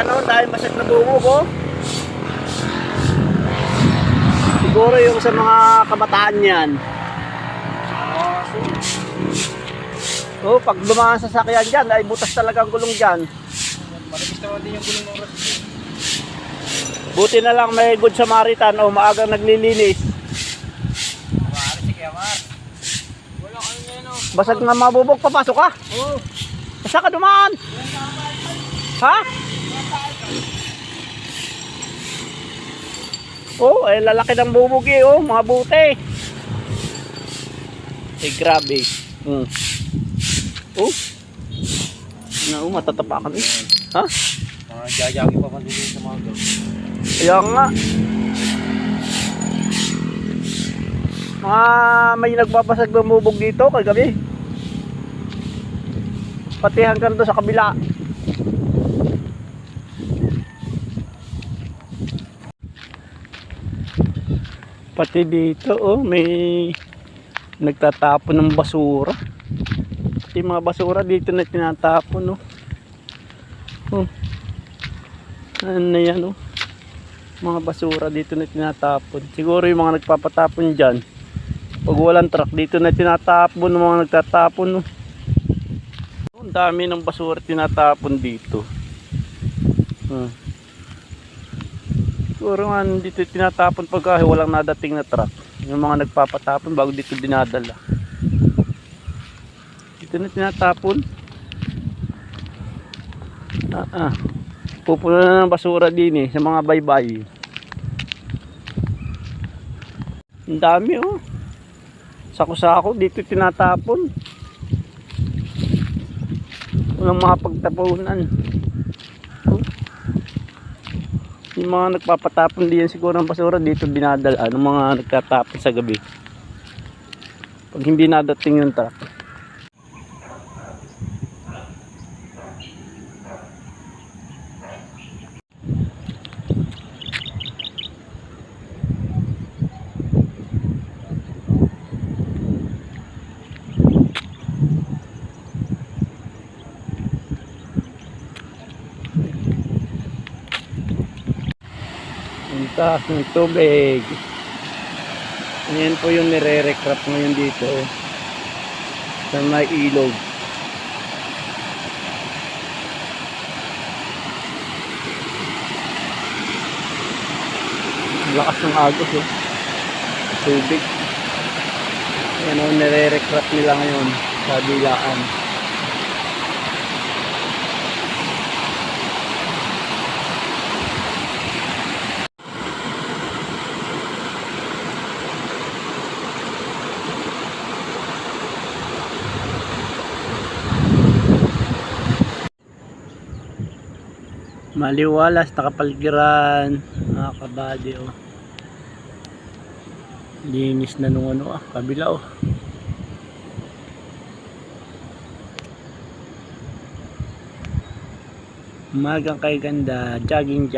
Ayan o, dahil masag na bubog o. Siguro yung sa mga kabataan yan. Oh, pag dumaan sa sakyan dyan, ay butas talaga ang gulong dyan. Malapis naman din yung gulong ng Ross. Buti na lang may Good Samaritan o maagang naglilinis. Sige, Amar. Wala ka na o. Basag na mabubog, papasok ka? Oo. Saan ka dumaan? Ha? Oh, ay lalaki ng bubog eh, oh, mga buti. Eh, grabe. Oh. Matatapakan eh. Ha? Mga jajagi pa man din sa mga gawin. Kaya nga. May nagbabasag ng bubog dito kagabi. Pati hanggang doon sa kabila. Pati dito oh, may nagtatapon ng basura. Pati mga basura dito na tinatapon oh. Oh. Ano na yan oh. Mga basura dito na tinatapon. Siguro yung mga nagpapatapon dyan, pag walang truck dito na tinatapon ng mga nagtatapon oh. Ang dami ng basura tinatapon dito. Siguro nga dito tinatapon pagka walang nadating na truck. Yung mga nagpapatapon bago dito dinadala. Dito na tinatapon. Pupuno na ng basura din eh sa mga baybay. Ang dami oh. Sako-sako dito tinatapon. Walang mga pagtapunan. Yung mga nagpapatapon diyan siguro ng basura dito binadala ng mga nagtatapon sa gabi. Pag hindi nadating yung truck. Ang taas ng tubig. Ayan po yung nire-recraft ngayon dito sa may ilog. Lakas ng agos oh. Tubig. Ayan o, nire-recraft nila ngayon sa bilaan. Maliwalas, nakapaligiran, mga kabady oh. Linis na nung ano kabila oh. Umagang kay ganda, jogging.